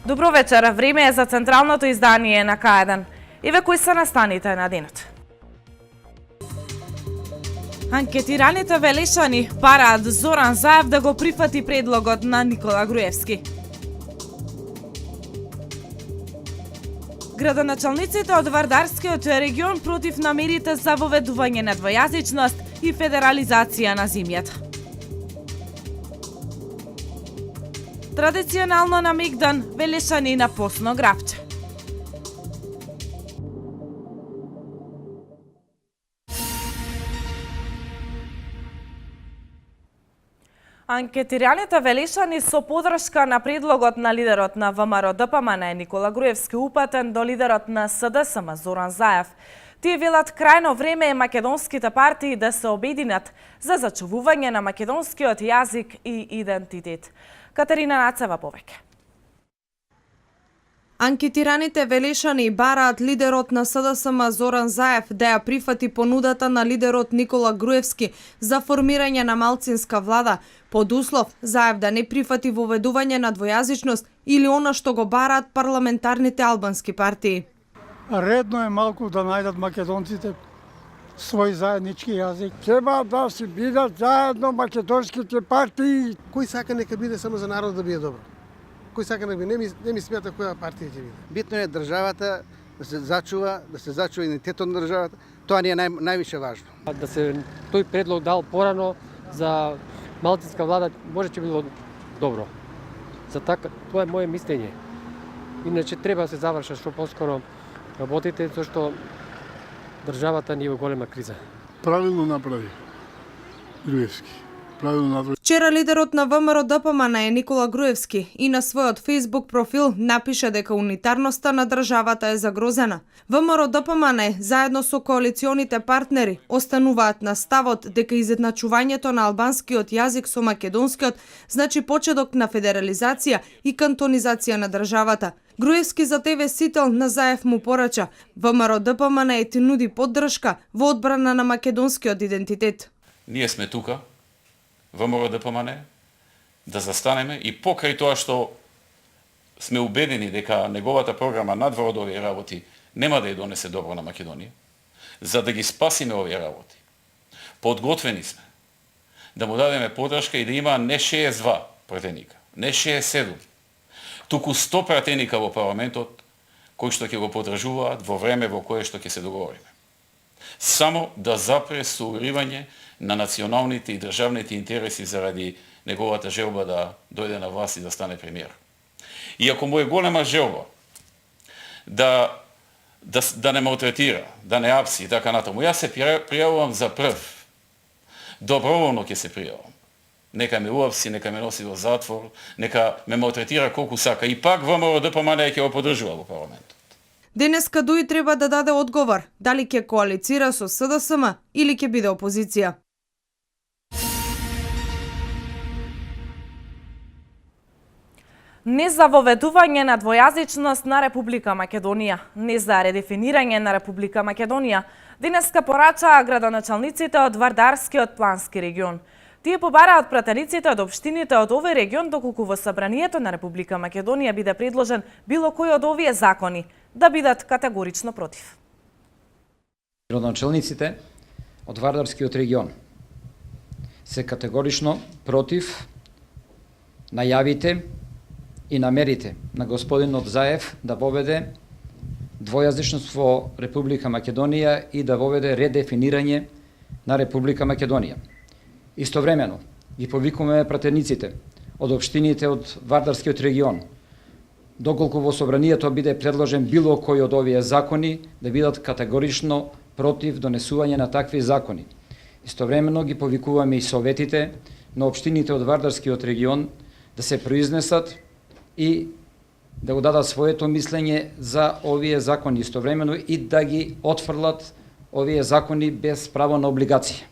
Добро вечер, време е за централното издание на К1. Еве кои се настаните на денот. Анкетираните Велешани бараат Зоран Заев да го прифати предлогот на Никола Груевски. Градоначалниците од Вардарскиот регион против намерите за воведување на двојазичност и федерализација на земјата. Традиционално на Мегдан, Велешани на посно грабче. Анкетираните Велешани со подршка на предлогот на лидерот на ВМРО ДПМН Никола Груевски упатен до лидерот на СДСМ Зоран Заев. Тие велат крајно време е македонските партии да се обединат за зачувување на македонскиот јазик и идентитет. Катерина Нацева повеќе. Анкетираните Велешани бараат лидерот на СДСМ Зоран Заев да ја прифати понудата на лидерот Никола Груевски за формирање на малцинска влада, под услов Заев да не прифати воведување на двојазичност или она што го бараат парламентарните албански партии. Редно е малку да најдат македонците свој заеднички јазик. Треба да се бидат заедно македонските партии. Кој сака нека биде само за народ да биде добро? Кој сака нека биде? Не ми смета која партија ќе биде. Битно е државата да се зачува идентитетот на државата. Тоа ни е највише важно. Да се тој предлог дал порано за малцинска влада може ќе било добро. За така, тоа е моје мислење. Иначе треба да се завршат што поскоро работите, зашто државата ни е во голема криза. Правилно направи Груевски. Вчера лидерот на ВМРО ДПМН Никола Груевски и на својот Facebook профил напише дека унитарноста на државата е загрозена. ВМРО ДПМН заедно со коалиционите партнери остануваат на ставот дека изедначувањето на албанскиот јазик со македонскиот значи почеток на федерализација и кантонизација на државата. Груевски за ТВ Сител на Заев му порача ВМРО ДПМН ти нуди поддршка во одбрана на македонскиот идентитет. Ние сме тука, ВМРО ДПМН, да застанеме и покрај тоа што сме убедени дека неговата програма надвор од овие работи нема да ја донесе добро на Македонија, за да ги спасиме овие работи. Подготвени сме да му дадеме поддршка и да има не 62 пратеника, не 67, туку 100 пратеника во парламентот кои што ќе го поддржуваат во време во кое што ќе се договориме. Само да запре соуривање на националните и државните интереси заради неговата желба да дојде на власт и да стане премиер. И ако му е голема желба да не малтретира, да не апси и така натаму, јас се пријавувам за прв. Доброволно ќе се пријавам. Нека ме уапси, нека ме носи во затвор, нека ме малтретира колку сака. И пак ВМРО ДПМН ќе го поддржува во парламентот. Денеска Дуј треба да даде одговор дали ќе коалицира со СДСМ или ќе биде опозиција. Не за воведување на двојазичност на Република Македонија, не за редефинирање на Република Македонија, денеска порачаа градоначалниците од Вардарскиот плански регион. Тие побараат пратениците од општините од овој регион доколку во Собранието на Република Македонија биде предложен било кој од овие закони, да бидат категорично против. Градоначалниците од Вардарскиот регион се категорично против најавите и намерите на господинот Заев да воведе двојазичност во Република Македонија и да воведе редефинирање на Република Македонија. Истовремено ги повикуваме пратениците од општините од Вардарскиот регион, доколку во Собранието биде предложен било кој од овие закони, да бидат категорично против донесување на такви закони. Истовремено ги повикуваме и советите на општините од Вардарскиот регион да се произнесат и да го дадат своето мислење за овие закони, истовремено и да ги отфрлат овие закони без право на облигација.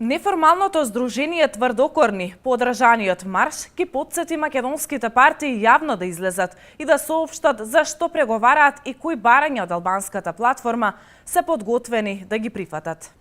Неформалното здружение Тврдокорни, по одржаниот марш, ги потсети македонските партии јавно да излезат и да соопштат за што преговараат и кои барања од албанската платформа се подготвени да ги прифатат.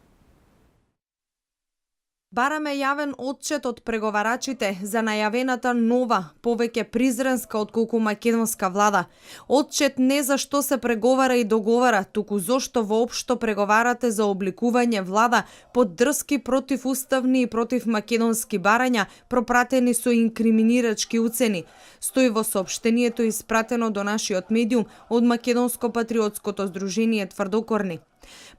Бараме јавен отчет од преговарачите за најавената нова, повеќе призренска отколку македонска влада. Отчет не за што се преговара и договара, туку зошто воопшто преговарате за обликување влада под дрски противуставни и против македонски барања, пропратени со инкриминирачки уцени. Стои во соопштението испратено до нашиот медиум од Македонско-патриотското здружение Тврдокорни.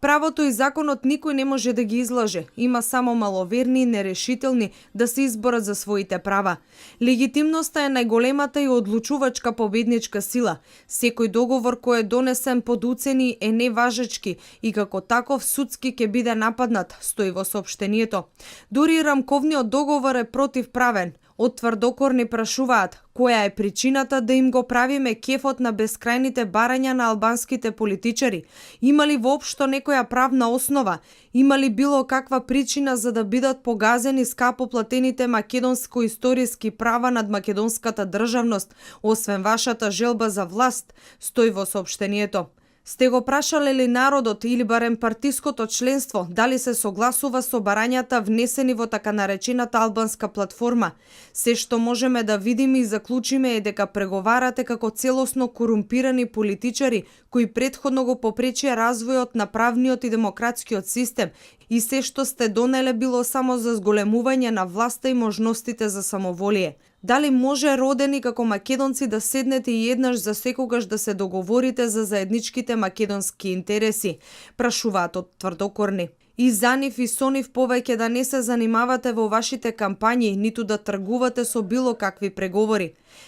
Правото и законот никој не може да ги излаже. Има само маловерни и нерешителни да се изборат за своите права. Легитимноста е најголемата и одлучувачка победничка сила. Секој договор кој е донесен под уцени е неважечки и како таков судски ќе биде нападнат, стои во соопштението. Дури рамковниот договор е противправен. Од Тврдокорни прашуваат која е причината да им го правиме кефот на бескрајните барања на албанските политичари. Има ли воопшто некоја правна основа? Има ли било каква причина за да бидат погазени скапо платените македонско-историски права над македонската државност, освен вашата желба за власт, стои во соопштението. Сте го прашале ли народот или барем партиското членство дали се согласува со барањата внесени во така наречената албанска платформа? Се што можеме да видиме и заклучиме е дека преговарате како целосно корумпирани политичари кои претходно го попречија развојот на правниот и демократскиот систем и се што сте донеле било само за зголемување на власта и можностите за самоволие. Дали може родени како македонци да седнете и еднаш за секогаш да се договорите за заедничките македонски интереси? Прашуваат од Тврдокорни. И за нив и со нив повеќе да не се занимавате во вашите кампањи, ниту да тргувате со било какви преговори.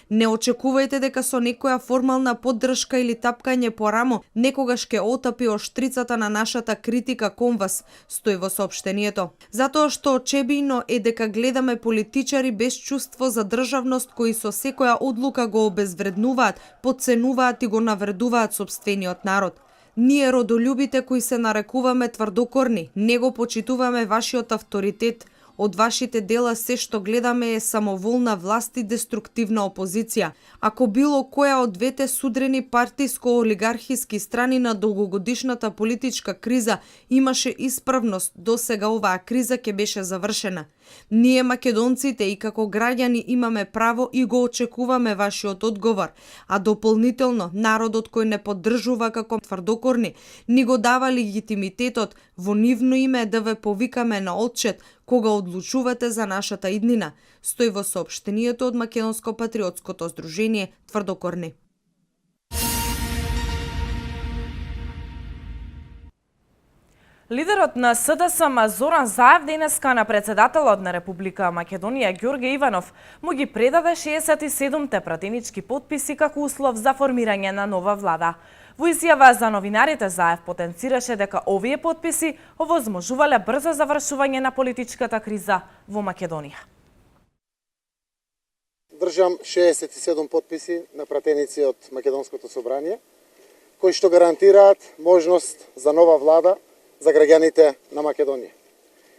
Не очекувајте дека со некоја формална поддршка или тапкање по рамо некогаш ќе отапиоштрицата на нашата критика кон вас, стои во соопштението. Затоа што очебино е дека гледаме политичари без чувство за државност кои со секоја одлука го обезвреднуваат, потценуваат и го навредуваат сопствениот народ. Ние родолюбите кои се нарекуваме Тврдокорни, не го почитуваме вашиот авторитет. Од вашите дела се што гледаме е самоволна власт и деструктивна опозиција. Ако било која од двете судрени партиско-олигархиски страни на долгогодишната политичка криза имаше исправност, досега оваа криза ќе беше завршена. Ние македонците и како граѓани имаме право и го очекуваме вашиот одговор, а дополнително народот кој не поддржува како Тврдокорни ни го дава легитимитетот во нивно име да ве повикаме на отчет кога одлучувате за нашата иднина, стои во соопштението од Македонско-патриотското здружение Тврдокорни. Лидерот на СДСМ Зоран Заев денеска на председателот на Република Македонија Ѓорѓе Иванов му ги предаде 67-те пратенички потписи како услов за формирање на нова влада. Во изјава за новинарите Заев потенцираше дека овие потписи овозможувале брзо завршување на политичката криза во Македонија. Држам 67 потписи на пратеници од Македонското собрание, кои што гарантираат можност за нова влада за граѓаните на Македонија.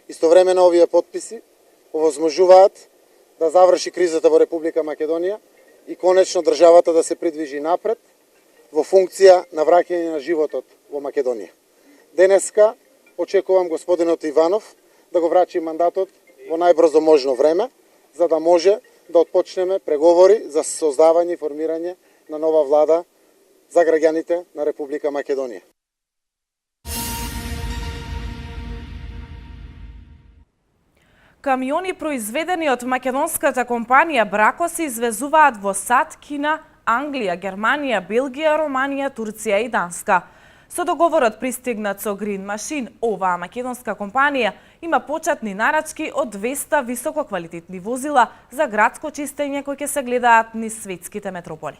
Истовремено овие потписи овозможуваат да заврши кризата во Република Македонија и конечно државата да се придвижи напред во функција на враќање на животот во Македонија. Денеска очекувам господинот Иванов да го врачи мандатот во најбрзо можно време, за да може да отпочнеме преговори за создавање и формирање на нова влада за граѓаните на Република Македонија. Камиони произведени од македонската компанија Брако се извезуваат во САД, Кина, Англија, Германија, Белгија, Романија, Турција и Данска. Со договорот пристигнат со Green Machine, оваа македонска компанија има почетни нарачки од 200 висококвалитетни возила за градско чистење кои ќе се гледаат низ светските метрополи.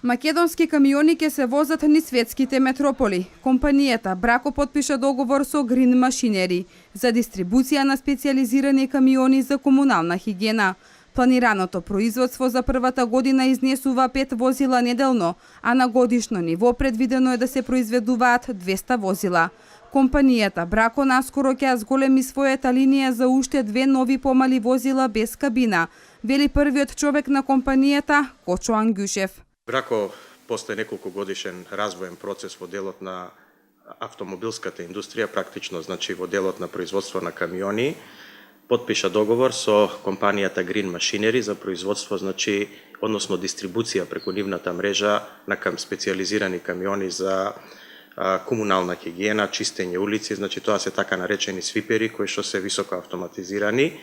Македонски камиони ќе се возат низ светските метрополи. Компанијата Брако потпиша договор со Green Machinery за дистрибуција на специјализирани камиони за комунална хигиена. Планираното производство за првата година изнесува 5 возила неделно, а на годишно ниво предвидено е да се произведуваат 200 возила. Компанијата Брако наскоро ќе зголеми својата линија за уште 2 нови помали возила без кабина, вели првиот човек на компанијата Кочо Ангјушев. Брако постои неколку годишен развоен процес во делот на автомобилската индустрија, практично значи во делот на производство на камиони, потпиша договор со компанијата Green Machinery за производство, значи, односно дистрибуција преку нивната мрежа на специјализирани камиони за комунална хигиена, чистење улици, значи тоа се така наречени свипери кои што се високо автоматизирани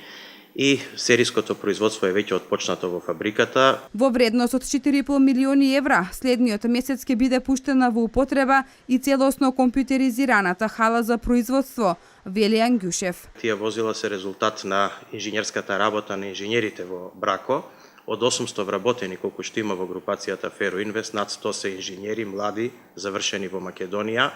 и сериското производство е веќе отпочнато во фабриката. Во вредност од 4,5 милиони евра, следниот месец ќе биде пуштена во употреба и целосно компјутеризираната хала за производство, вели Ангјушев. Тие возила се резултат на инженерската работа на инженерите во Брако. Од 800 вработени колку што има во групацијата Феро Инвест, над 100 се инженери, млади, завршени во Македонија,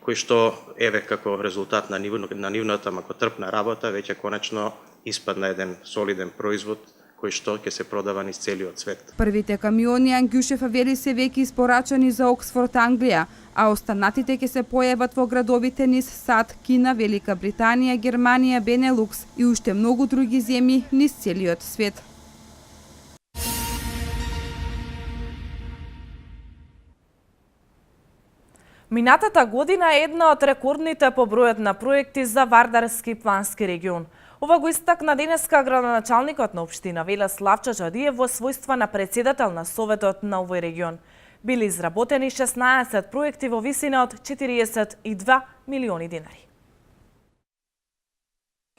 кои што еве како резултат на нивната макотрпна работа веќе конечно испадна еден солиден производ кој што ќе се продава низ целиот свет. Првите камиони Ангјушев вели се веќе испорачани за Оксфорд, Англија, а останатите ќе се појават во градовите низ САД, Кина, Велика Британија, Германија, Бенелукс и уште многу други земји низ целиот свет. Минатата година е една од рекордните по бројот на проекти за Вардарски плански регион. Ова го истакна денеска градоначалникот на општина Велес Славчо Чадиев во својства на председател на Советот на овој регион. Били изработени 16 проекти во висина од 42 милиони денари.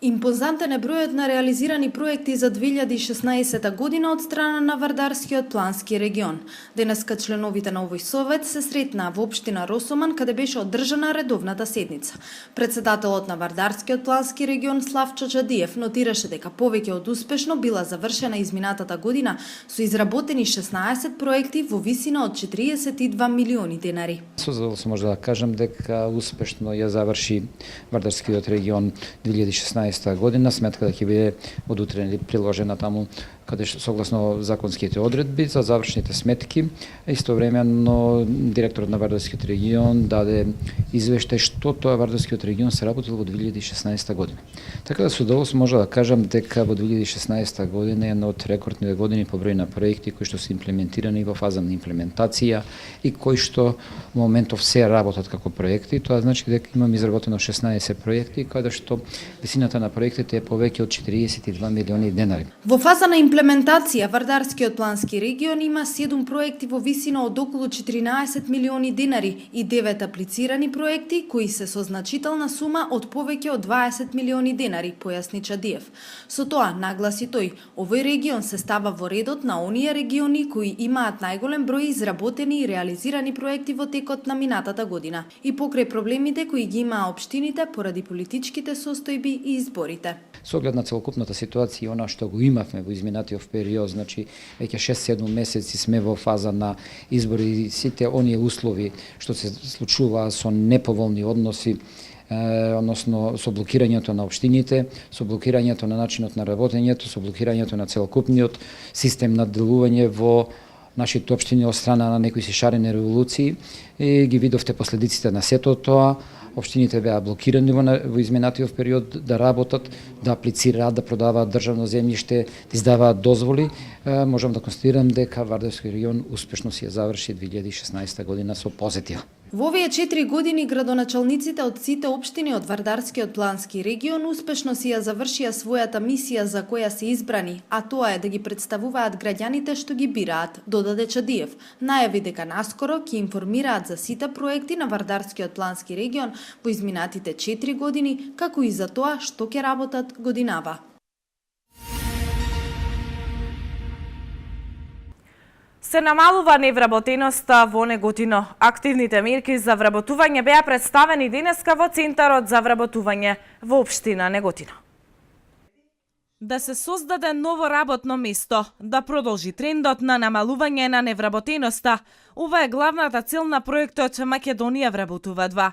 Импозантен е бројот на реализирани проекти за 2016 година од страна на Вардарскиот плански регион. Денеска членовите на овој совет се сретнаа во општина Росоман, каде беше одржана редовната седница. Председателот на Вардарскиот плански регион Славчо Чадиев нотираше дека повеќе од успешно била завршена изминатата година со изработени 16 проекти во висина од 42 милиони денари. Со задоволство може да кажам дека успешно ја заврши Вардарскиот регион 2016 година, сметка да ќе биде од утре приложена таму каде согласно законските одредби за завршните сметки. Истовремено директорот на Вардарскиот регион даде извештај што тоа Вардарскиот регион се работил во 2016 година. Така да со задоволство може да кажам дека во 2016 година е една од рекордните години по број на проекти кои што се имплементирани во фаза на имплементација и кои што во моментов се работат како проекти. Тоа значи дека имам изработено 16 проекти, каде што висината на проектите е повеќе од 42 милиони денари. Во фаза на имплементација, Вардарскиот плански регион има 7 проекти во висина од околу 14 милиони денари и 9 аплицирани проекти кои се со значителна сума од повеќе од 20 милиони денари, појасни Чадиев. Со тоа, нагласи тој, овој регион се става во редот на оние региони кои имаат најголем број изработени и реализирани проекти во текот на минатата година и покрај проблемите кои ги имаа општините поради политичките состојби и изборите. Со оглед на целокупната ситуација и она што го имавме во изминатиот период, значи веќе 6-7 месеци сме во фаза на избори и сите оние услови што се случуваа со неповолни односи, односно со блокирањето на општините, со блокирањето на начинот на работењето, со блокирањето на целокупниот систем на делување во нашите општини од страна на некои си шарени револуции и ги видовте последиците на сето тоа. Општините беа блокирани во изминатиот период да работат, да аплицираат, да продаваат државно земјиште, да издаваат дозволи. Можам да констатирам дека Вардарскиот регион успешно си ја заврши 2016 година со позитив. Во овие 4 години градоначалниците од сите општини од Вардарскиот плански регион успешно си ја завршија својата мисија за која се избрани, а тоа е да ги представуваат граѓаните што ги бираат, додаде Чадиев. Најави дека наскоро ќе информираат за сите проекти на Вардарскиот плански регион во изминатите 4 години, како и за тоа што ќе работат годинава. Се намалува невработеноста во Неготино. Активните мерки за вработување беа представени денеска во Центарот за вработување во општина Неготино. Да се создаде ново работно место, да продолжи трендот на намалување на невработеноста, ова е главната цел на проектот Македонија вработува 2.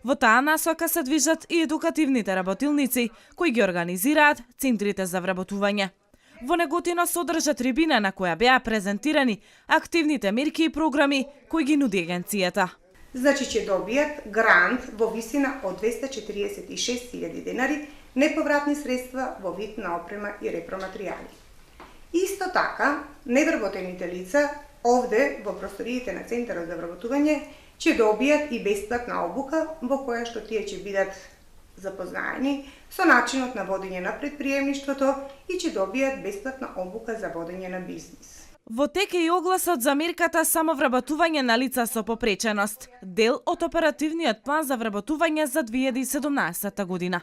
Во таа насока се движат и едукативните работилници, кои ги организираат центрите за вработување. Во Неготино се одржа трибина на која беа презентирани активните мерки и програми кои ги нуди агенцијата. Значи ќе добијат грант во висина од 246.000 денари, неповратни средства во вид на опрема и репроматеријали. Исто така, невработените лица овде во просториите на Центарот за вработување ќе добијат и бесплатна обука во која што тие ќе бидат запознаени со начинот на водење на предприемништвото и ќе добијат бесплатна обука за водење на бизнис. Во тек е и огласот за мерката самовработување на лица со попреченост, дел од оперативниот план за вработување за 2017 година.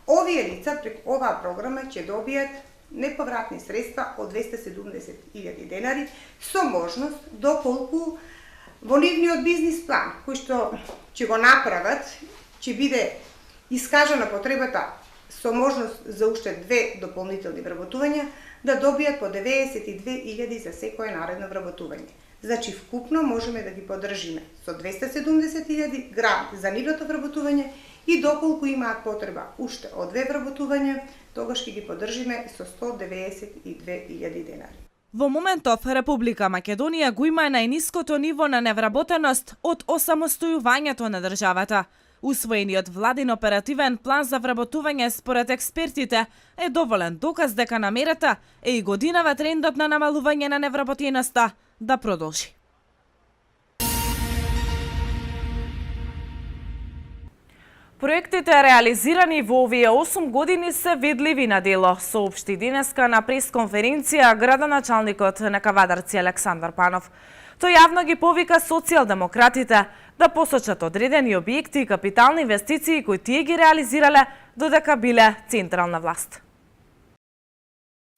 Овие лица прек оваа програма ќе добијат неповратни средства од 270.000 денари со можност доколку во нивниот бизнис план, кој што ќе го направат, ќе биде искажана потребата со можност за уште 2 дополнителни вработувања, да добијат по 92.000 за секое наредно вработување. Значи, вкупно можеме да ги поддржиме со 270.000 грант за нивното вработување и доколку имаат потреба уште од 2 вработувања, тогаш ќе ги поддржиме со 192.000 денари. Во моментов Република Македонија го има најниското ниво на невработеност од осамостојувањето на државата. Усвоениот владин оперативен план за вработување според експертите е доволен доказ дека намерата е и годинава трендот на намалување на невработеноста да продолжи. Проектите реализирани во овие 8 години се видливи на дело, соопшти денеска на пресконференција градоначалникот на Кавадарци Александар Панов. Тој јавно ги повика социјалдемократите да посочат одредени објекти и капитални инвестиции кои тие ги реализирале додека биле централна власт.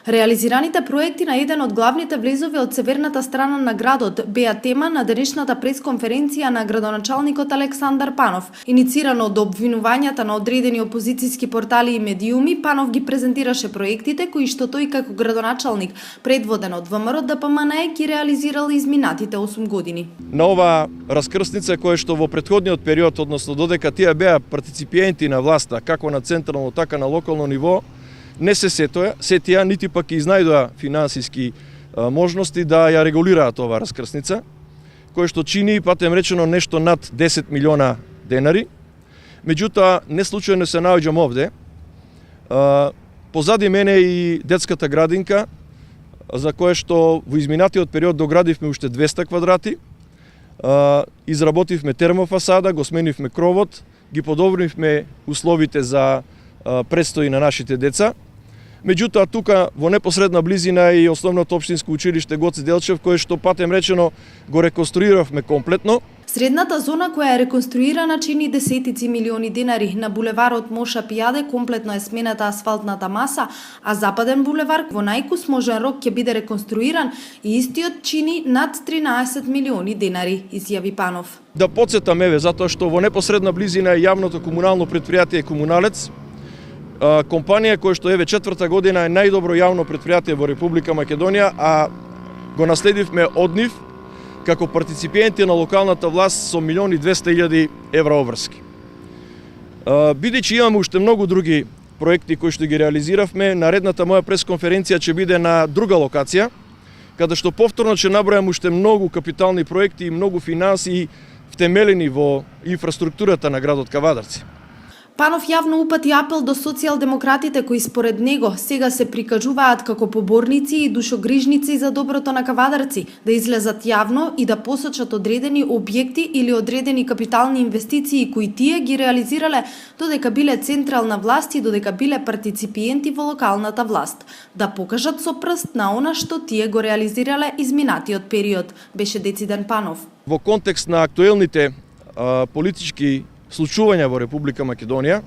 Реализираните проекти на еден од главните влезови од северната страна на градот беа тема на денешната пресконференција на градоначалникот Александар Панов. Иницирано од обвинувањата на одредени опозицијски портали и медиуми, Панов ги презентираше проектите кои што тој како градоначалник, предводен од ВМРО ДПМНЕ, ги реализирал изминатите 8 години. На оваа раскрсница која што во претходниот период, односно додека тие беа партиципиенти на власта, како на централно, така на локално ниво, не се сетија, нити пак и изнајдоа финансиски можности да ја регулираат оваа раскрсница, кој што чини, патем речено, нешто над 10 милиона денари. Меѓутоа, не случајно се наоѓам овде. Позади мене и детската градинка, за која што во изминатиот период доградивме уште 200 квадрати, изработивме термофасада, го сменивме кровот, ги подобривме условите за престои на нашите деца. Меѓутоа, тука во непосредна близина и основното општинско училиште Гоце Делчев, кое што патем речено го реконструиравме комплетно. Средната зона која е реконструирана чини десетици милиони денари. На булеварот Моша Пијаде комплетно е смената асфалтната маса, а западен булевар во најкусможен рок ќе биде реконструиран и истиот чини над 13 милиони денари, изјави Панов. Да потсетам еве, затоа што во непосредна близина е јавното комунално претпријатие Комуналец, компанија која што еве 4-та година е најдобро јавно претпријатие во Република Македонија, а го наследивме од нив како партиципиенти на локалната власт со 1.200.000 евра обврски. Бидејќи имаме уште многу други проекти кои што ги реализиравме, наредната моја пресконференција ќе биде на друга локација, каде што повторно ќе набројам уште многу капитални проекти и многу финансии втемелени во инфраструктурата на градот Кавадарци. Панов јавно упати апел до социјалдемократите кои според него сега се прикажуваат како поборници и душогрижници за доброто на Кавадарци, да излезат јавно и да посочат одредени објекти или одредени капитални инвестиции кои тие ги реализирале додека биле централна власт и додека биле партиципиенти во локалната власт. Да покажат со прст на она што тие го реализирале изминатиот период, беше дециден Панов. Во контекст на актуелните политички случувања во Република Македонија,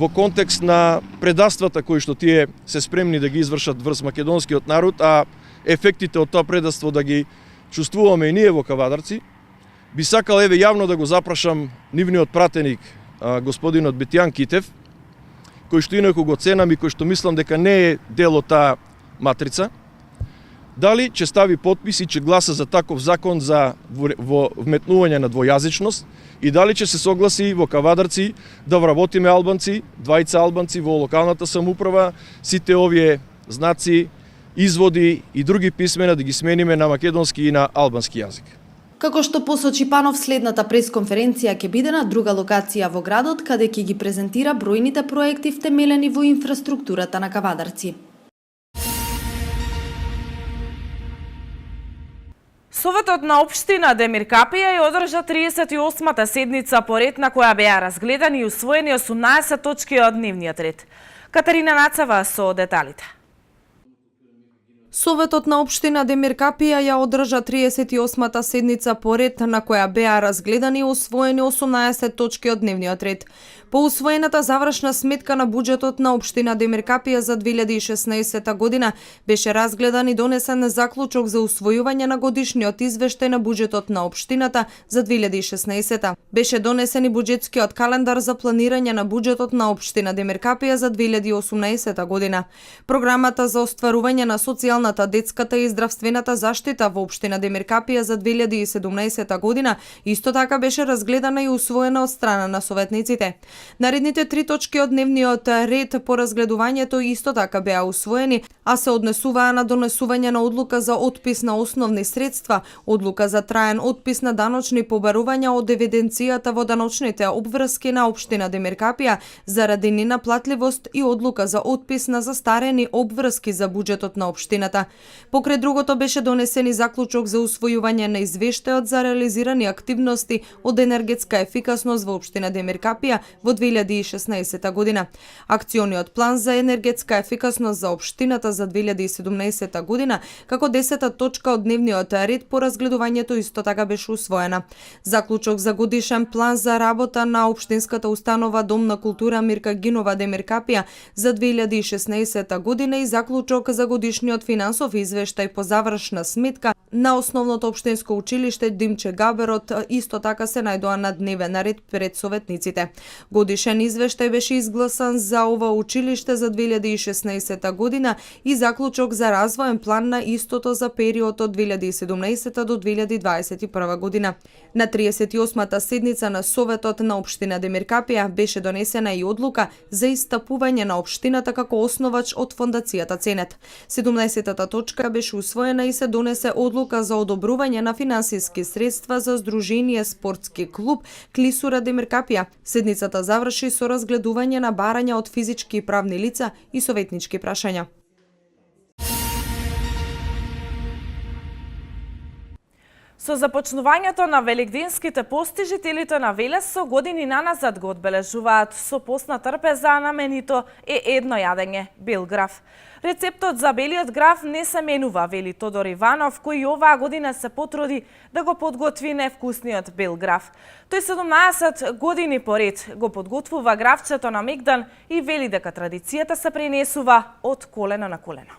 во контекст на предавствата кои што тие се спремни да ги извршат врз македонскиот народ, а ефектите од тоа предавство да ги чувствуваме и ние во Кавадарци, би сакал еве јавно да го запрашам нивниот пратеник, господинот Бетјан Китев, кој што инаку го ценам и кој што мислам дека не е дел од таа матрица, дали ќе стави потпис и ќе гласа за таков закон за вметнување на двојазичност и дали ќе се согласи во Кавадарци да вработиме албанци, двајца албанци во локалната самоуправа, сите овие знаци, изводи и други писмена да ги смениме на македонски и на албански јазик. Како што посочи Панов, следната пресконференција ќе биде на друга локација во градот, каде ќе ги презентира бројните проекти втемелени во инфраструктурата на Кавадарци. Советот на општина Демиркапија ја одржа 38-та седница поред на која беа разгледани и усвоени 18 точки од дневниот ред. Катарина Нацева со деталите. Советот на општина Демиркапија ја одржа 38-та седница поред на која беа разгледани и усвоени 18 точки од дневниот ред. По усвоената завршна сметка на буџетот на општина Демиркапија за 2016 година беше разгледан и донесен заклучок за усвојување на годишниот извештај на буџетот на општината за 2016. Беше донесен и буџетскиот календар за планирање на буџетот на општина Демиркапија за 2018 година. Програмата за остварување на социјалната, детската и здравствената заштита во општина Демиркапија за 2017 година исто така беше разгледана и усвоена од страна на советниците. Наредните 3 точки од дневниот ред по разгледувањето исто така беа усвоени, а се однесуваа на донесување на одлука за отпис на основни средства, одлука за траен отпис на даночни побарувања од евиденцијата во даночните обврски на општина Демиркапија заради ненаплатливост и одлука за отпис на застарени обврски за буџетот на општината. Покрај другото беше донесен и заклучок за усвојување на извештајот за реализирани активности од енергетска ефикасност во општина Демиркапија во 2016 година. Акциониот план за енергетска ефикасност за општината за 2017 година, како 10-та точка од дневниот ред по разгледувањето исто така беше усвоена. Заклучок за годишен план за работа на општинската установа Дом на култура Мирка Гинова Демиркапија за 2016 година и заклучок за годишниот финансов извештај по завршна сметка на основното општинско училиште Димче Габерот исто така се најдоа на дневен ред пред советниците. Годишен извештај беше изгласан за ова училиште за 2016 година и заклучок за развоен план на истото за период од 2017 до 2021 година. На 38-та седница на Советот на општина Демиркапија беше донесена и одлука за истапување на општината како основач од фондацијата Ценет. 17-та точка беше усвоена и се донесе одлука за одобрување на финансиски средства за Сдружение спортски клуб Клисура Демиркапија. Седницата заврши со разгледување на барања од физички и правни лица и советнички прашања. Со започнувањето на великденските пости, жителите на Велес со години наназад го одбележуваат со постна трпеза, наменито е едно јадење – бел граф. Рецептот за белиот граф не се менува, вели Тодор Иванов, кој оваа година се потруди да го подготви невкусниот бел граф. Тој 17 години поред го подготвува графчето на Мегдан и вели дека традицијата се пренесува од колено на колено.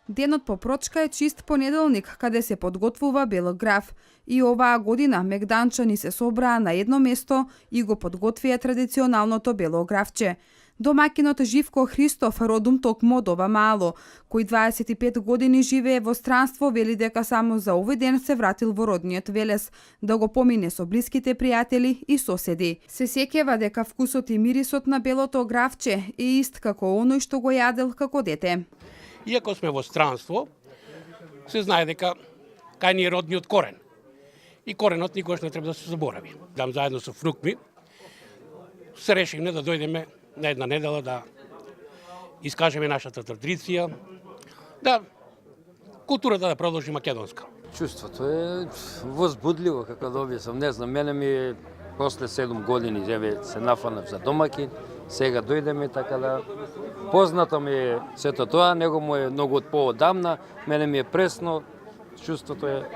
Денот по прочка е чист понеделник, каде се подготвува бел граф. И оваа година мегданчани се собраа на едно место и го подготвија традиционалното бело графче. Домакинот Живко Христов, родум токму од ова мало, кој 25 години живее во странство, вели дека само за овој ден се вратил во родниот Велес, да го помине со блиските пријатели и соседи. Се сеќава дека вкусот и мирисот на белото графче е ист како оној што го јадел како дете. Иако сме во странство, се знае дека кај ни е родниот корен. И коренот никогаш не треба да се заборави. Дам заедно со внук ми, се решивме да дојдеме на една недела да искажеме нашата традиција, да културата да продолжи македонска. Чувството е возбудливо, како да објаснам, не знам, мене ми е после 7 години се нафанав за домакин, сега дојдеме така да познато ми е сето тоа, него му е многу од поодамна, мене ми е пресно, чувството е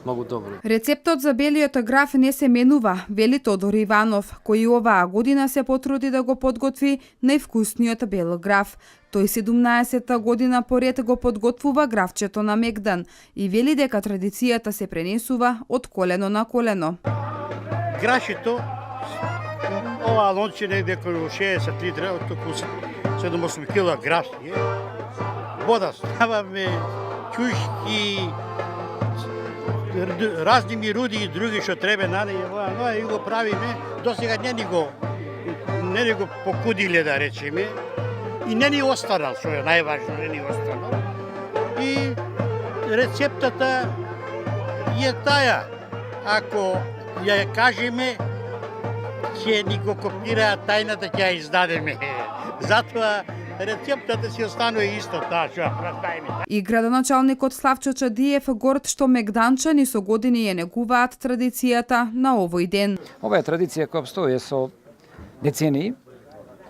многу добро. Рецептот за белиот граф не се менува, вели Тодор Иванов, кој оваа година се потруди да го подготви највкусниот бел граф. Тој 17-та година поред го подготвува графчето на Мегдан и вели дека традицијата се пренесува од колено на колено. Графчето, оваа лонче негде околу 60 литра, од току 7-8 кила граф е. Вода ставаме, чушки, разни мируди и други што треба но и го правиме. Досега не ни го покудиле, да речеме, и не ни останал, што е најважно, не ни останал. И рецептата е таа. Ако ја кажеме, ќе ни го копираат тајната, ќе ја издадеме. Затоа рецептата си останува исто, таа што ја представиме. И градоначалникот Славчо Чадиев горд што мегданчани со години ја негуваат традицијата на овој ден. Ова е традиција која обстои со децении.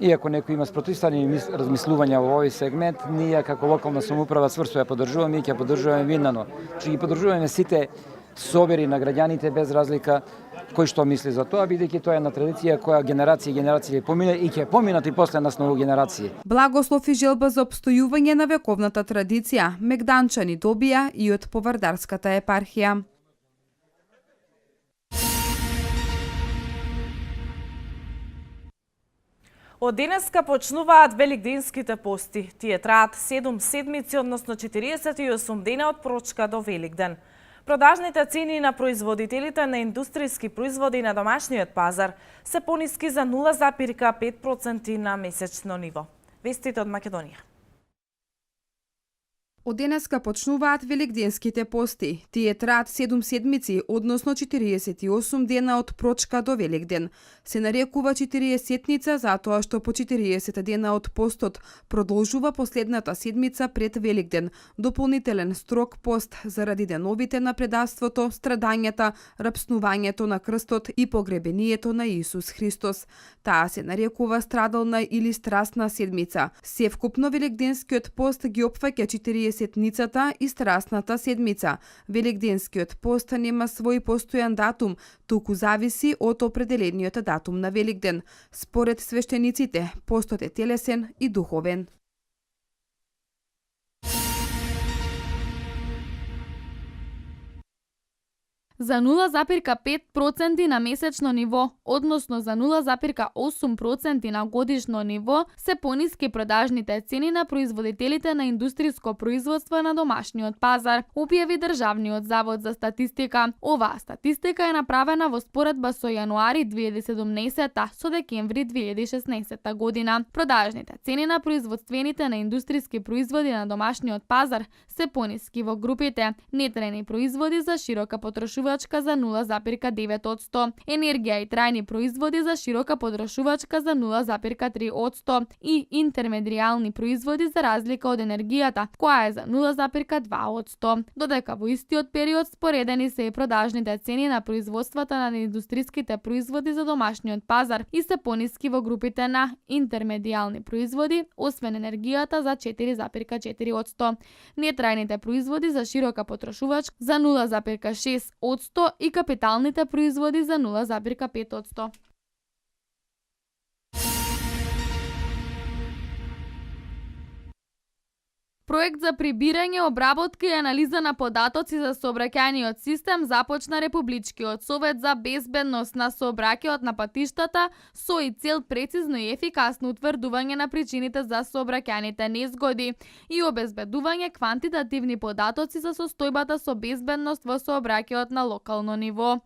Иако некој има спротивставени размислувања во овој сегмент, ние како локална самоуправа цврсто ја поддржуваме и ќе поддржуваме виднано. Што ги поддржуваме сите собери на граѓаните без разлика кој што мисли за тоа, бидејќи тоа е една традиција која генерации и генерации помина и ќе поминат и после нас нови генерации. Благослов и желба за обстојување на вековната традиција мегданчани добија и од Повардарската епархија. Од денеска почнуваат великденските пости. Тие траат 7 седмици, односно 48 дена од прочка до Великден. Продажните цени на производителите на индустријски производи на домашниот пазар се пониски за 0,5% на месечно ниво. Вестите од Македонија. Од денеска почнуваат великденските пости. Тие траат 7 седмици, односно 48 дена од прочка до Великден. Се нарекува 40-ница затоа што по 40 дена од постот продолжува последната седмица пред Великден, дополнителен строг пост заради деновите на предавството, страдањата, рапснувањето на крстот и погребението на Исус Христос. Таа се нарекува страдална или страстна седмица. Севкупно великденскиот пост ги опфаќа 40-ницата и страстната седмица. Великденскиот пост нема свој постојан датум, туку зависи од определениот датум на Великден. Според свештениците, постот е телесен и духовен. За 0,5% на месечно ниво, односно за 0,8% на годишно ниво, се пониски продажните цени на производителите на индустријско производство на домашниот пазар, објави Државниот завод за статистика. Оваа статистика е направена во споредба со јануари 2017 со декември 2016 година. Продажните цени на производствените на индустријски производи на домашниот пазар се пониски во групите нетрени производи за широка потрошувачка за 0,9%, енергија и трајни производи за широка потрошувачка за 0,3% и интермедијални производи за разлика од енергијата, која е за 0,2%. Додека во истиот период споредени се и продажните цени на производствата на индустријските производи за домашниот пазар и се пониски во групите на интермедијални производи, освен енергијата за 4,4%, нетрајните производи за широка потрошувачка за 0,6% и капиталните производи за 0,5%. Проект за прибирање, обработка и анализа на податоци за сообраќајниот систем започна Републичкиот совет за безбедност на сообраќајот на патиштата со и цел прецизно и ефикасно утврдување на причините за сообраќајните незгоди и обезбедување квантитативни податоци за состојбата со безбедност во сообраќајот на локално ниво.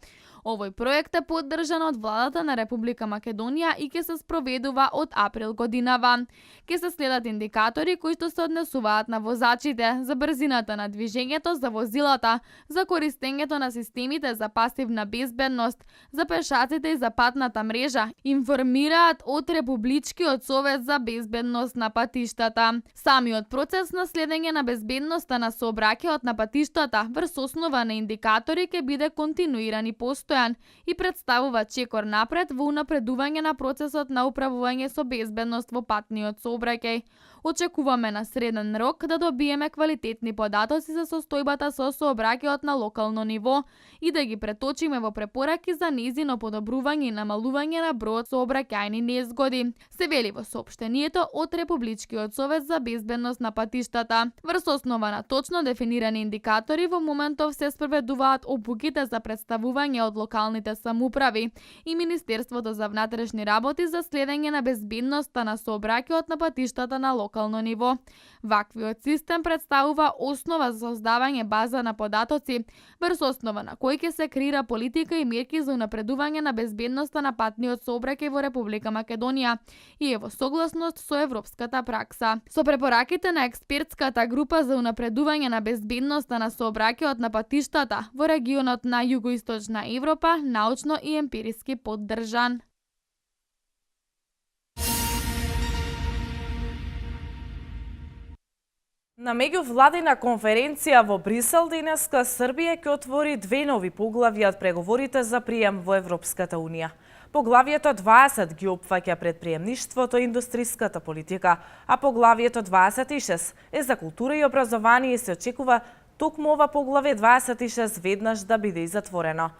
Овој проект е поддржан од владата на Република Македонија и ќе се спроведува од април годинава. Ќе се следат индикатори кои што се однесуваат на возачите, за брзината на движењето, за возилата, за користењето на системите за пасивна безбедност, за пешаците и за патната мрежа, информираат од Републичкиот совет за безбедност на патиштата. Самиот процес на следење на безбедноста на сообраќајот на патиштата врз основа на индикатори ќе биде континуиран и постојан и представува чекор напред во унапредување на процесот на управување со безбедност во патниот сообраќај. Очекуваме на среден рок да добиеме квалитетни податоци за состојбата со сообраќајот на локално ниво и да ги преточиме во препораки за нејзино подобрување и намалување на бројот сообраќајни незгоди, се вели во соопштението од Републичкиот совет за безбедност на патиштата. Врз основа на точно дефинирани индикатори во моментов се спроведуваат опуките за представување од локалните самоуправи и Министерството за внатрешни работи за следење на безбедноста на сообраќајот на патиштата на локално ниво. Ваквиот систем представува основа за создавање база на податоци, врз основа на кој ќе се креира политика и мерки за унапредување на безбедноста на патниот сообраќај во Република Македонија и е во согласност со европската пракса. Со препораките на експертската група за унапредување на безбедноста на сообраќајот на патиштата во регионот на Југоисточна Европа, научно и емпириски поддржан. На меѓувладина конференција во Брисел денеска Србија ќе отвори 2 нови поглавја од преговорите за прием во Европската Унија. Поглавието 20 ги опфаќа предприемништвото и индустриската политика, а поглавието 26 е за култура и образование и се очекува токму ова поглавје 26 веднаш да биде и затворено.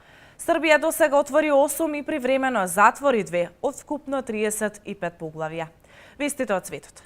Србија досега отвори 8 и привремено затвори 2 од вкупно 35 поглавја. Вестите од светот.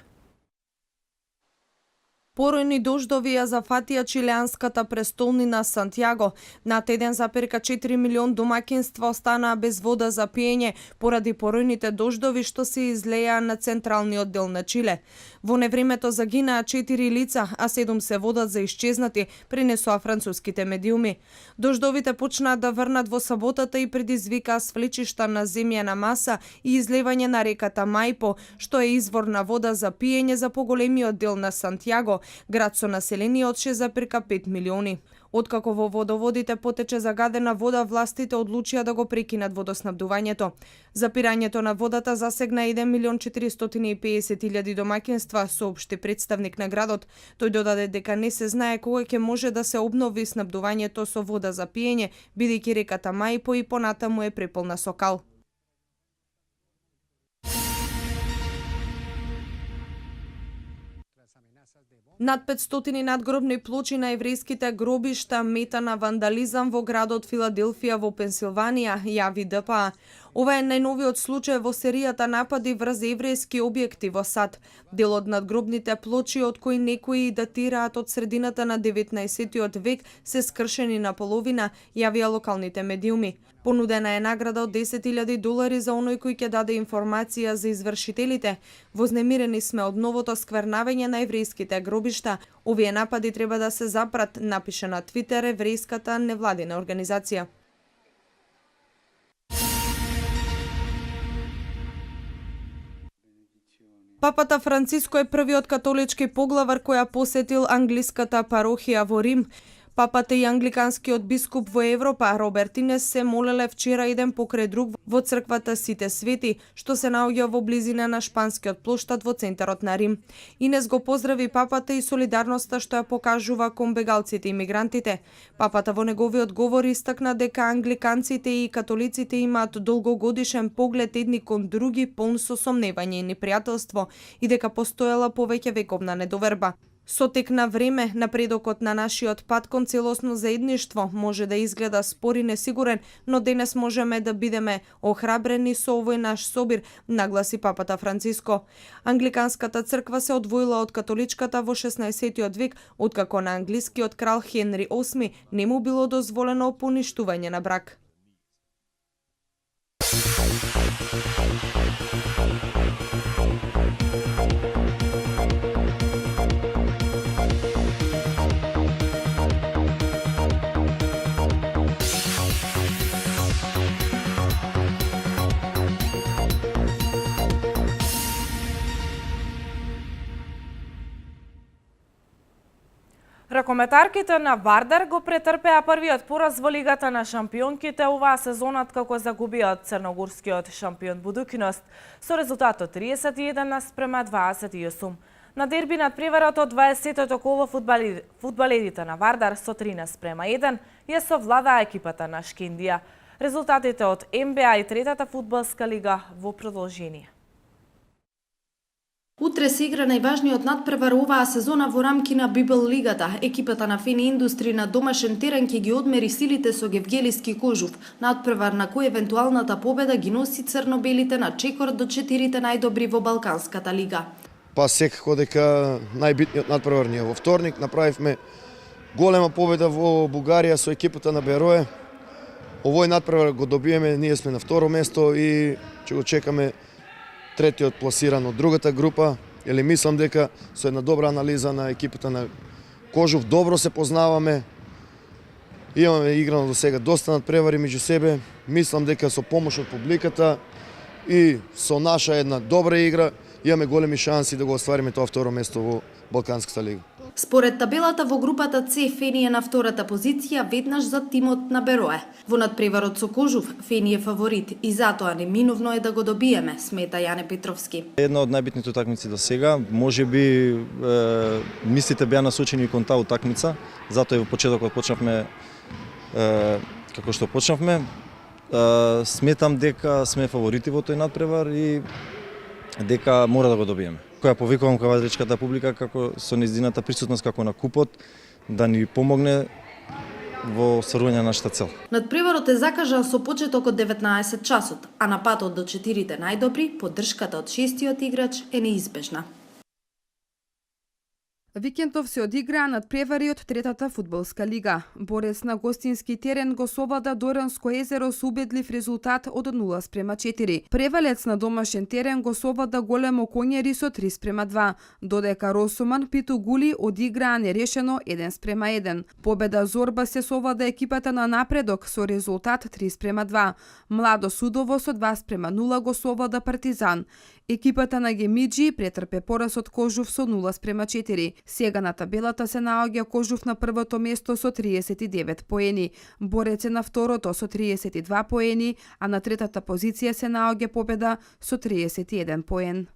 Поројни дождови ја зафатија чилеанската престолнина Сантјаго. Над 1,4 милион домаќинства останаа без вода за пиење поради поројните дождови што се излеја на централниот дел на Чиле. Во невремето загинаа 4 лица, а 7 се водат за исчезнати, пренесоа француските медиуми. Дождовите почнаа да врнат во саботата и предизвикаа свлечишта на земјана маса и излевање на реката Мајпо, што е извор на вода за пиење за поголемиот дел на Сантјаго, град со население од 6,5 милиони. Откако во водоводите потече загадена вода, властите одлучија да го прекинат водоснабдувањето. Запирањето на водата засегна 1.450.000 домаќинства, соопшти представник на градот. Тој додаде дека не се знае кога ќе може да се обнови снабдувањето со вода за пиење, бидејќи реката Мајпо и понатаму е преполна со кал. Над 500 надгробни плочи на еврејските гробишта мета на вандализам во градот Филаделфија во Пенсилванија, јави ДПА. Ова е најновиот случај во серијата напади врз еврејски објекти во САД. Дел од надгробните плочи, од кои некои датираат од средината на 19 век, се скршени на половина, јавија локалните медиуми. Понудена е награда од $10,000 за оној кој ќе даде информација за извршителите. Вознемирени сме од новото сквернавање на еврејските гробишта. Овие напади треба да се запрат, напише на Твитер еврејската невладина организација. Папата Франциско е првиот католички поглавар која посетил англиската парохија во Рим. Папата и англиканскиот бискуп во Европа, Роберт Инес, се молеле вчера еден покрај друг во црквата Сите Свети, што се наоѓа во близина на Шпанскиот плоштад во центарот на Рим. Инес го поздрави папата и солидарноста што ја покажува кон бегалците и мигрантите. Папата во неговиот говор истакна дека англиканците и католиците имаат долгогодишен поглед едни кон други, полн со сомневање и непријателство, и дека постоела повеќе вековна недоверба. Со тек на време, напредокот на нашиот пат кон целосно заедништво може да изгледа спор и несигурен, но денес можеме да бидеме охрабрени со овој наш собир, нагласи папата Франциско. Англиканската црква се одвоила од католичката во 16 век, откако на англискиот крал Хенри VIII не му било дозволено поништување на брак. Ракометарките на Вардар го претрпеа првиот пораз во Лигата на шампионките оваа сезона како загубија од црногорскиот шампион Будукност со резултатот 31:28. На дерби над преварот од 20-тото коло фудбалерите на Вардар со 13:1 ја совладаа екипата на Шкиндија. Резултатите од НБА и третата фудбалска лига во продолжение. Утре се игра најважниот надпревар оваа сезона во рамки на Библ лигата. Екипата на Фени Индустри на домашен терен ќе ги одмери силите со Гевгелиски Кожув. Надпревар на кој евентуалната победа ги носи црнобелите на чекор до 4 најдобри во Балканската лига. Па секако дека најбитниот надпревар ни е во вторник. Направивме голема победа во Бугарија со екипата на Берое. Овој надпревар го добиеме, ние сме на второ место и ќе го чекаме третиот пласиран од другата група, или мислам дека со една добра анализа на екипата на Кожув добро се познаваме. Имаме играно до сега доста надпревари меѓу себе. Мислам дека со помош од публиката и со наша една добра игра имаме големи шанси да го оствариме тоа второ место во Балканската лига. Според табелата во групата С, Фени е на втората позиција, веднаш за тимот на Берое. Во надпреварот со Кожув, Фени е фаворит и затоа неминовно е да го добиеме, смета Јане Петровски. Една од најбитните утакмици до сега, можеби мислите беа насочени кон таа утакмица, затоа и во почетокот почнавме како што почнавме. Сметам дека сме фаворити во тој надпревар и дека мора да го добиеме. Која повикувам кога вадречката публика како со нејзината присутност како на купот да ни помогне во стварување на нашата цел. Надпреварот е закажан со почеток од 19 часот, а на патот до 4 најдобри, поддршката од 6-тиот играч е неизбежна. Викендов се одиграа надпревари од третата фудбалска лига. Борец на гостински терен го совлада Дојранско езеро со убедлив резултат од 0:4. Превалец на домашен терен го совлада Големо Конјери со 3:2, додека Росоман Питу Гули одиграа нерешено 1:1. Победа Зорба се совлада екипата на Напредок со резултат 3:2. Младо Судово со 2:0 го совлада Партизан. Екипата на Гемиджи претрпе пораз од Кожув со 0:4. Сега на табелата се наоѓа Кожув на првото место со 39 поени. Борец е на второто со 32 поени, а на третата позиција се наоѓа Победа со 31 поен.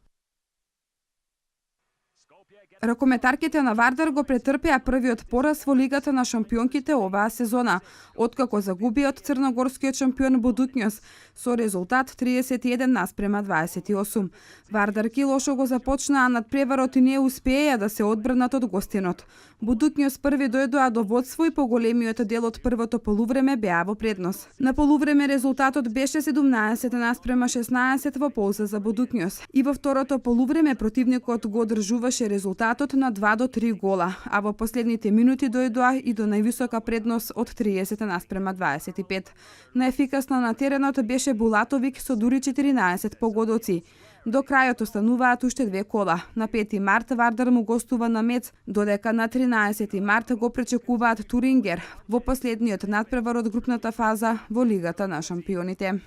Ракометарките на Вардар го претрпеа првиот пораз во Лигата на шампионките оваа сезона, откако загуби од црногорскиот шампион Будукњос со резултат 31:28. Вардарки лошо го започнаа надпреварот и не успееа да се одбранат од гостинот. Будукњос први дојдоа до водство и поголемиот дел од првото полувреме беа во предност. На полувреме резултатот беше 17:16 во полза за Будукњос. И во второто полувреме противникот го одржуваше резултатот на 2 до 3 гола, а во последните минути дојдоа и до највисока предност од 30:25. Најефикасна на теренот беше Булатовик со дури 14 погодоци. До крајот остануваат уште 2 кола. На 5 март Вардар му гостува на Мец, додека на 13 март го пречекуваат Турингер во последниот надпревар од групната фаза во Лигата на шампионите.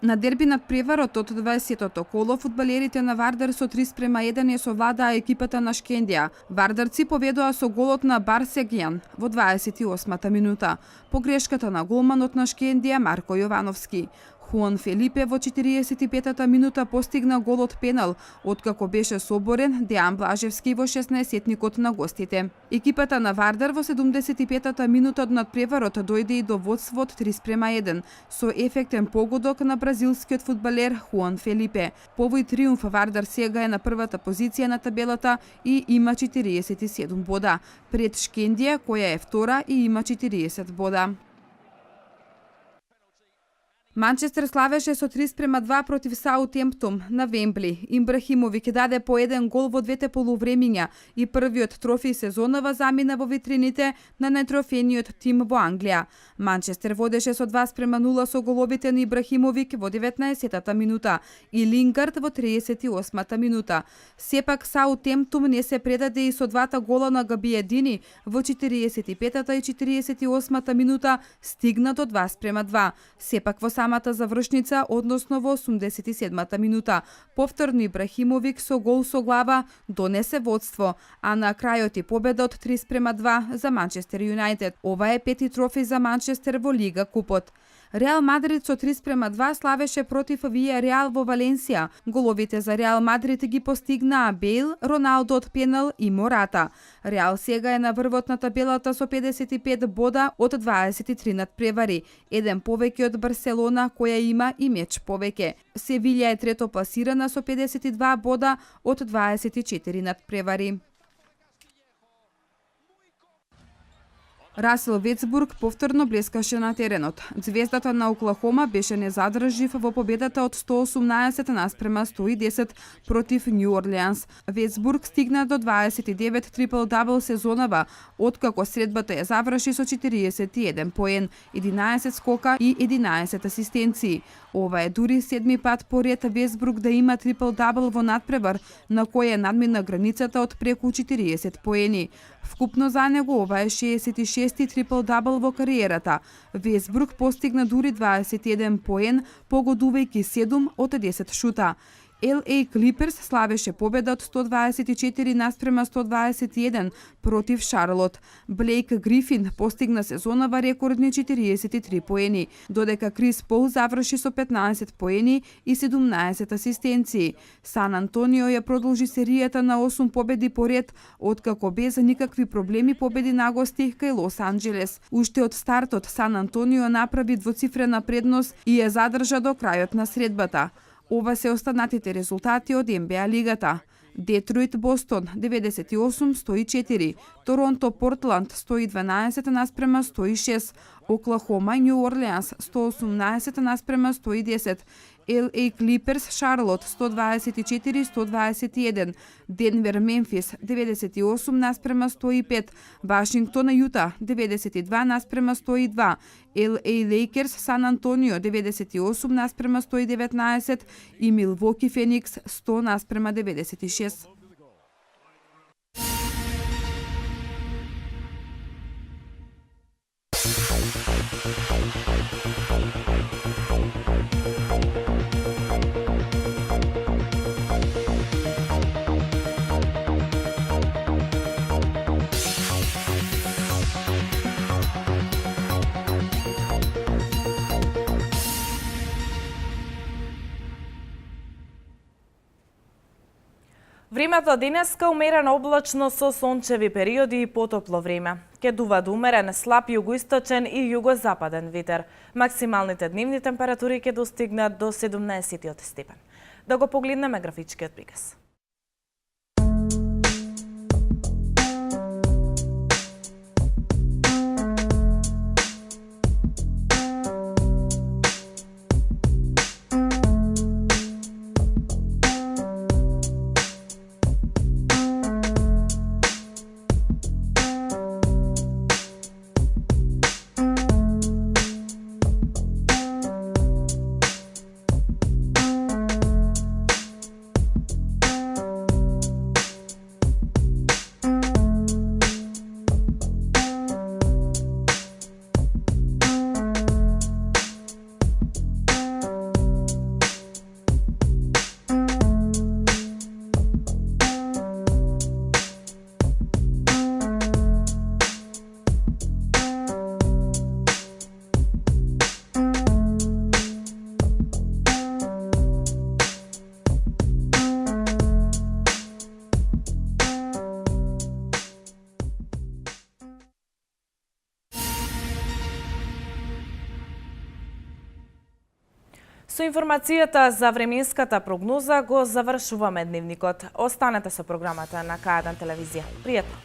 На дерби надпреварот од 20-тото коло фудбалерите на Вардар со 3:1 ја совладаа екипата на Шкендија. Вардарци поведоа со голот на Барсегјан во 28-та минута. Погрешката на голманот на Шкендија Марко Јовановски. Хуан Фелипе во 45-та минута постигна гол од пенал, откако беше соборен Дејан Блажевски во 16-тникот на гостите. Екипата на Вардар во 75-та минута од надпреварот дојде и до водство од 3:1 со ефектен погодок на бразилскиот фудбалер Хуан Фелипе. По овој триумф Вардар сега е на првата позиција на табелата и има 47 бода, пред Шкендија која е втора и има 40 бода. Манчестер славеше со 3:2 против Саутемптон на Вембли. Ибрахимовик даде по еден гол во двете полувремиња и првиот трофеј сезонава замина во витрините на најтрофениот тим во Англија. Манчестер водеше со 2:0 со головите на Ибрахимовик во 19-та минута и Лингард во 38-та минута. Сепак Саутемптон не се предаде и со двата гола на Габиедини во 45-та и 48-та минута стигна до 2:2. Сепак во самата завршница, односно во 87-та минута, повторно Ибрахимовик со гол со глава донесе водство, а на крајот и победа од 3:2 за Манчестер Юнајтед. Ова е пети трофеј за Манчестер во Лига Купот. Реал Мадрид со 3:2 славеше против Вија Реал во Валенсија. Головите за Реал Мадрид ги постигнаа Бейл, Роналдо од пенал и Мората. Реал сега е на врвот на табелата со 55 бода од 23 надпревари, еден повеќе од Барселона која има и меч повеќе. Севилја е трето пласирана со 52 бода од 24 надпревари. Расел Ветсбург повторно блескаше на теренот. Звездата на Оклахома беше незадржив во победата од 118:110 против Нью Орлеанс. Ветсбург стигна до 29 трипл-дабл сезонава, откако средбата ја заврши со 41 поен, 11 скока и 11 асистенции. Ова е дури седми пат поред Ветсбург да има трипл-дабл во надпревар, на која надмина границата од преку 40 поени. Вкупно за него ова е 66-ти трипл-дабл во кариерата. Ветсбург постигна дури 21 поен, погодувајќи 7 од 10 шута. LA Clippers славеше победа од 124-121 против Шарлот. Блейк Грифин постигна сезонава рекордни 43 поени, додека Крис Пол заврши со 15 поени и 17 асистенции. Сан Антонио ја продолжи серијата на 8 победи поред, откако без никакви проблеми победи на гости кај Лос Анџелес. Уште од стартот Сан Антонио направи двоцифрена предност и ја задржа до крајот на средбата. Ова се останатите резултати од НБА лигата. Детройт Бостон 98-104, Торонто Портланд 112-106, Оклахома Нью Орлеанс 118-110, LA Clippers Шарлот 124-121, Денвер Мемфис 98-105, Вашингтон Јута 92-102, LA Lakers Сан Антонио 98-119 и Милвоки Феникс 100-96. Времето денеска умерено облачно со сончеви периоди и потопло време. Ке дува до умерен слаб југоисточен и југозападен ветер. Максималните дневни температури ќе достигнат до 17 степен. Да го погледнеме графичкиот приказ. Со информацијата за временската прогноза го завршуваме дневникот. Останете со програмата на К1 телевизија. Пријатно!